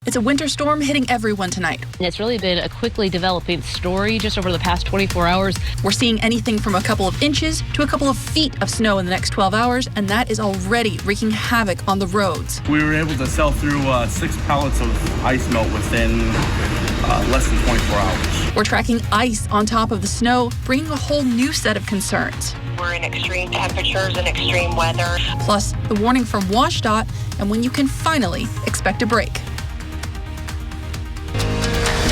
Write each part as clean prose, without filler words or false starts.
It's a winter storm hitting everyone tonight. It's really been a quickly developing story just over the past 24 hours. We're seeing anything from a couple of inches to a couple of feet of snow in the next 12 hours, and that is already wreaking havoc on the roads. We were able to sell through 6 pallets of ice melt within less than 24 hours. We're tracking ice on top of the snow, bringing a whole new set of concerns. We're in extreme temperatures and extreme weather. Plus, the warning from WashDOT and when you can finally expect a break.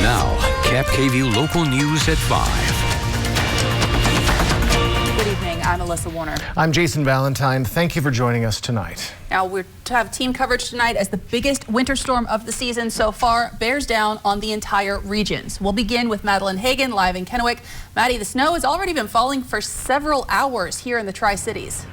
Now, Cap KVUE local news at 5. Good evening. I'm Alyssa Warner. I'm Jason Valentine. Thank you for joining us tonight. Now, we're to have team coverage tonight as the biggest winter storm of the season so far bears down on the entire regions. We'll begin with Madeline Hagan live in Kennewick. Maddie, the snow has already been falling for several hours here in the Tri-Cities.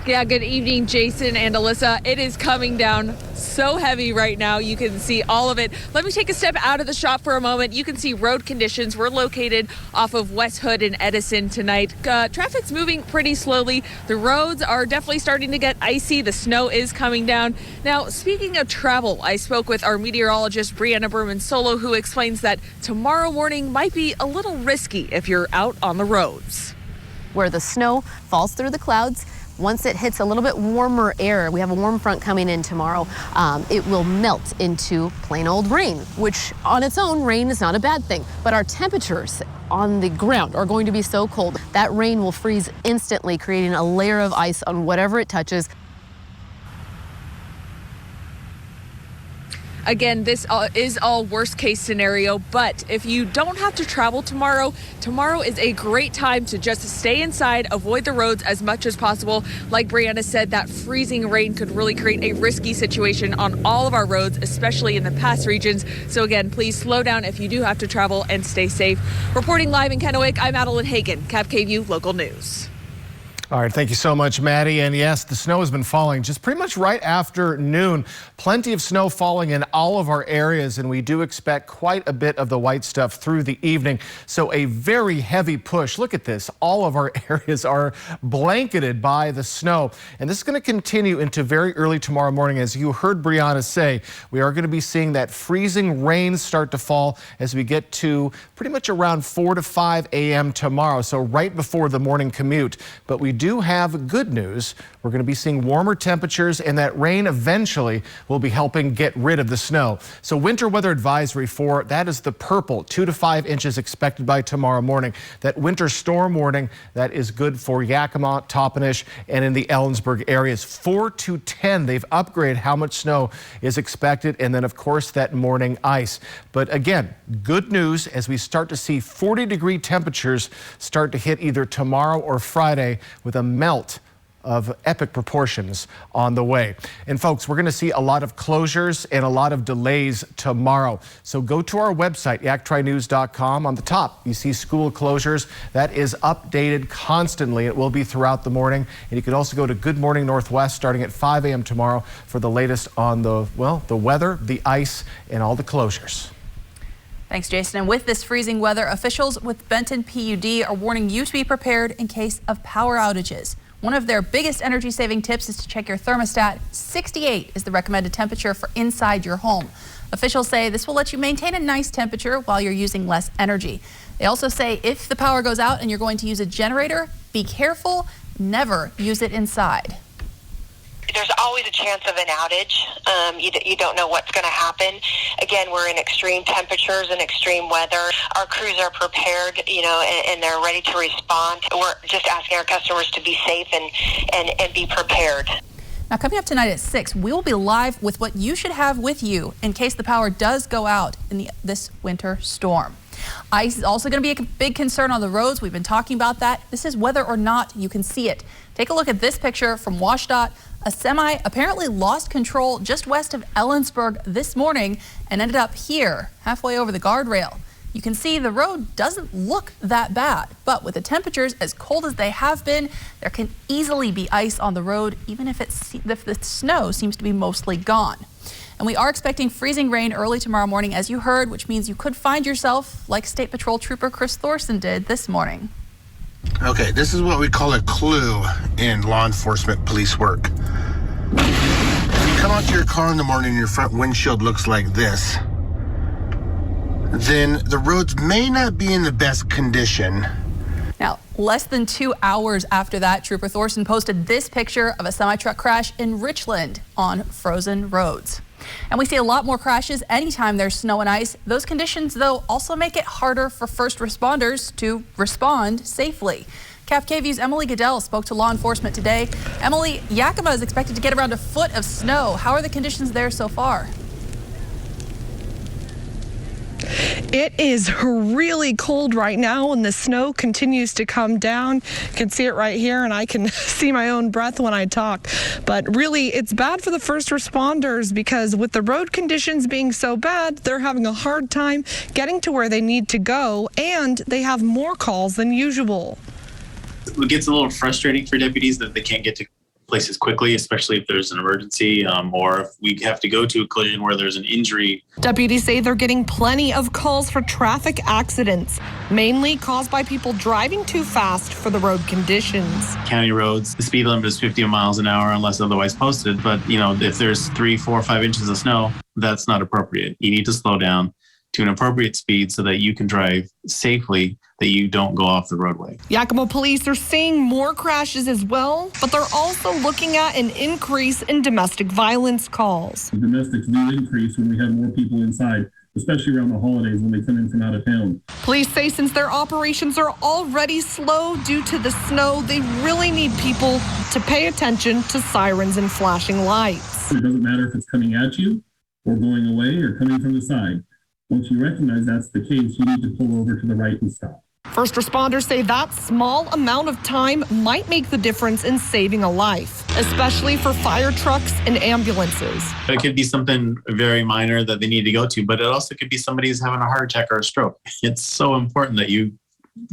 Yeah, good evening, Jason and Alyssa. It is coming down so heavy right now. You can see all of it. Let me take a step out of the shop for a moment. You can see road conditions. We're located off of West Hood and Edison tonight. Traffic's moving pretty slowly. The roads are definitely starting to get icy. The snow is coming down. Now, speaking of travel, I spoke with our meteorologist, Brianna Berman Solo, who explains that tomorrow morning might be a little risky if you're out on the roads. Where the snow falls through the clouds, once it hits a little bit warmer air, we have a warm front coming in tomorrow, it will melt into plain old rain, which on its own, rain is not a bad thing. But our temperatures on the ground are going to be so cold that rain will freeze instantly, creating a layer of ice on whatever it touches. Again, this is all worst case scenario, but if you don't have to travel tomorrow is a great time to just stay inside, avoid the roads as much as possible. Like Brianna said, that freezing rain could really create a risky situation on all of our roads, especially in the pass regions. So again, please slow down if you do have to travel and stay safe. Reporting live in Kennewick, I'm Madeline Hagan, Cap KVUE Local News. All right, thank you so much, Maddie. And yes, the snow has been falling just pretty much right after noon. Plenty of snow falling in all of our areas, and we do expect quite a bit of the white stuff through the evening. So a very heavy push. Look at this. All of our areas are blanketed by the snow. And this is going to continue into very early tomorrow morning. As you heard Brianna say, we are going to be seeing that freezing rain start to fall as we get to pretty much around 4 to 5 a.m. tomorrow. So right before the morning commute. But we do have good news. We're going to be seeing warmer temperatures, and that rain eventually will be helping get rid of the snow. So winter weather advisory for that is the purple, 2 to 5 inches expected by tomorrow morning. That winter storm warning, that is good for Yakima, Toppenish, and in the Ellensburg areas. 4 to 10, they've upgraded how much snow is expected, and then of course that morning ice. But again, good news as we start to see 40-degree temperatures start to hit either tomorrow or Friday, with a melt of epic proportions on the way. And folks, we're going to see a lot of closures and a lot of delays tomorrow. So go to our website, yaktrinews.com. On the top, you see school closures. That is updated constantly. It will be throughout the morning. And you can also go to Good Morning Northwest starting at 5 a.m. tomorrow for the latest on the weather, the ice, and all the closures. Thanks, Jason. And with this freezing weather, officials with Benton PUD are warning you to be prepared in case of power outages. One of their biggest energy-saving tips is to check your thermostat. 68 is the recommended temperature for inside your home. Officials say this will let you maintain a nice temperature while you're using less energy. They also say if the power goes out and you're going to use a generator, be careful, never use it inside. There's always a chance of an outage. You don't know what's going to happen. Again, we're in extreme temperatures and extreme weather. Our crews are prepared, and they're ready to respond. We're just asking our customers to be safe and be prepared. Now, coming up tonight at 6, we will be live with what you should have with you in case the power does go out in this winter storm. Ice is also going to be a big concern on the roads. We've been talking about that. This is whether or not you can see it. Take a look at this picture from WashDOT. A semi apparently lost control just west of Ellensburg this morning and ended up here, halfway over the guardrail. You can see the road doesn't look that bad, but with the temperatures as cold as they have been, there can easily be ice on the road, even if the snow seems to be mostly gone. And we are expecting freezing rain early tomorrow morning, as you heard, which means you could find yourself like State Patrol Trooper Chris Thorson did this morning. Okay, this is what we call a clue in law enforcement police work. out to your car in the morning and your front windshield looks like this, then the roads may not be in the best condition. Now, less than 2 hours after that, Trooper Thorson posted this picture of a semi-truck crash in Richland on frozen roads. And we see a lot more crashes anytime there's snow and ice. Those conditions, though, also make it harder for first responders to respond safely. Cap KVU's Emily Goodell spoke to law enforcement today. Emily, Yakima is expected to get around a foot of snow. How are the conditions there so far? It is really cold right now, and the snow continues to come down. You can see it right here, and I can see my own breath when I talk. But really, it's bad for the first responders because with the road conditions being so bad, they're having a hard time getting to where they need to go, and they have more calls than usual. It gets a little frustrating for deputies that they can't get to places quickly, especially if there's an emergency or if we have to go to a collision where there's an injury. Deputies say they're getting plenty of calls for traffic accidents, mainly caused by people driving too fast for the road conditions. County roads, the speed limit is 50 miles an hour unless otherwise posted. But, you know, if there's 3, 4, 5 inches of snow, that's not appropriate. You need to slow down to an appropriate speed so that you can drive safely, that you don't go off the roadway. Yakima police are seeing more crashes as well, but they're also looking at an increase in domestic violence calls. Domestics do increase when we have more people inside, especially around the holidays when they come in from out of town. Police say since their operations are already slow due to the snow, they really need people to pay attention to sirens and flashing lights. It doesn't matter if it's coming at you or going away or coming from the side. Once you recognize that's the case, you need to pull over to the right and stop. First responders say that small amount of time might make the difference in saving a life, especially for fire trucks and ambulances. It could be something very minor that they need to go to, but it also could be somebody who's having a heart attack or a stroke. It's so important that you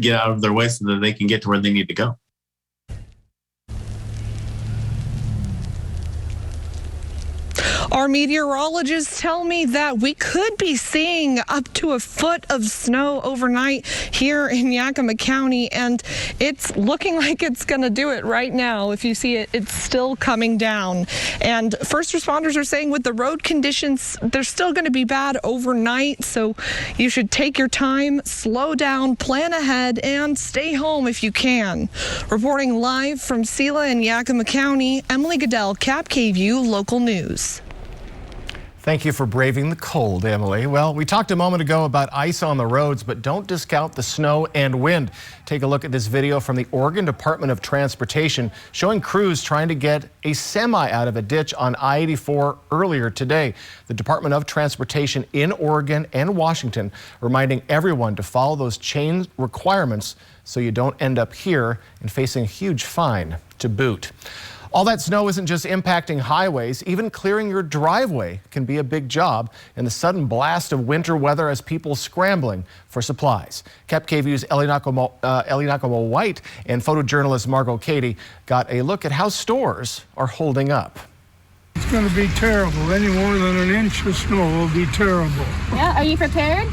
get out of their way so that they can get to where they need to go. Our meteorologists tell me that we could be seeing up to a foot of snow overnight here in Yakima County, and it's looking like it's going to do it right now. If you see it, it's still coming down. And first responders are saying with the road conditions, they're still going to be bad overnight, so you should take your time, slow down, plan ahead, and stay home if you can. Reporting live from Sela in Yakima County, Emily Goodell, Cap KVU Local News. Thank you for braving the cold, Emily. Well, we talked a moment ago about ice on the roads, but don't discount the snow and wind. Take a look at this video from the Oregon Department of Transportation showing crews trying to get a semi out of a ditch on I-84 earlier today. The Department of Transportation in Oregon and Washington reminding everyone to follow those chain requirements so you don't end up here and facing a huge fine to boot. All that snow isn't just impacting highways. Even clearing your driveway can be a big job in the sudden blast of winter weather as people scrambling for supplies. Cap KVU's Ellie Nakamo White and photojournalist Margot Cady got a look at how stores are holding up. It's going to be terrible. Any more than an inch of snow will be terrible. Yeah, are you prepared?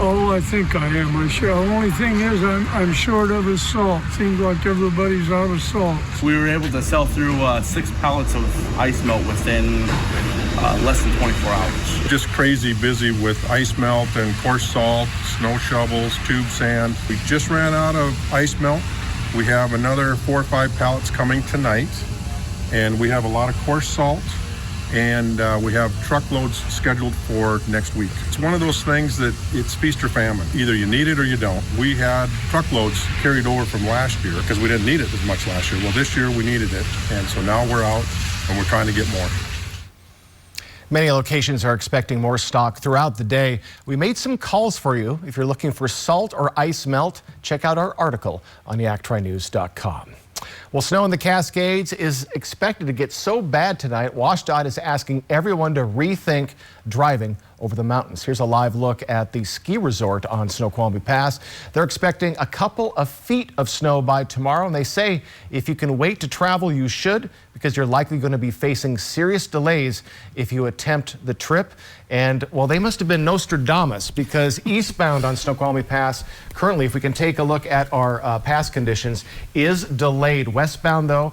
Oh, I think I am. The only thing is I'm short of is salt. Seems like everybody's out of salt. We were able to sell through 6 pallets of ice melt within less than 24 hours. Just crazy busy with ice melt and coarse salt, snow shovels, tube sand. We just ran out of ice melt. We have another 4 or 5 pallets coming tonight, and we have a lot of coarse salt. And we have truckloads scheduled for next week. It's one of those things that it's feast or famine. Either you need it or you don't. We had truckloads carried over from last year because we didn't need it as much last year. Well, this year we needed it, and so now we're out and we're trying to get more. Many locations are expecting more stock throughout the day. We made some calls for you. If you're looking for salt or ice melt, check out our article on yaktrinews.com. Well, snow in the Cascades is expected to get so bad tonight, WashDOT is asking everyone to rethink driving over the mountains. Here's a live look at the ski resort on Snoqualmie Pass. They're expecting a couple of feet of snow by tomorrow, and they say if you can wait to travel, you should, because you're likely going to be facing serious delays if you attempt the trip. And, well, they must have been Nostradamus, because eastbound on Snoqualmie Pass, currently, if we can take a look at our pass conditions, is delayed. Westbound, though,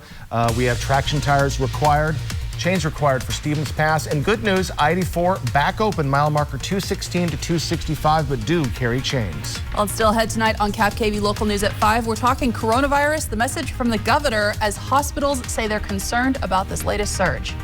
we have traction tires required. Chains required for Stevens Pass. And good news, I-84 back open, mile marker 216 to 265, but do carry chains. Well, it's still ahead tonight on Cap KV Local News at 5. We're talking coronavirus, the message from the governor as hospitals say they're concerned about this latest surge.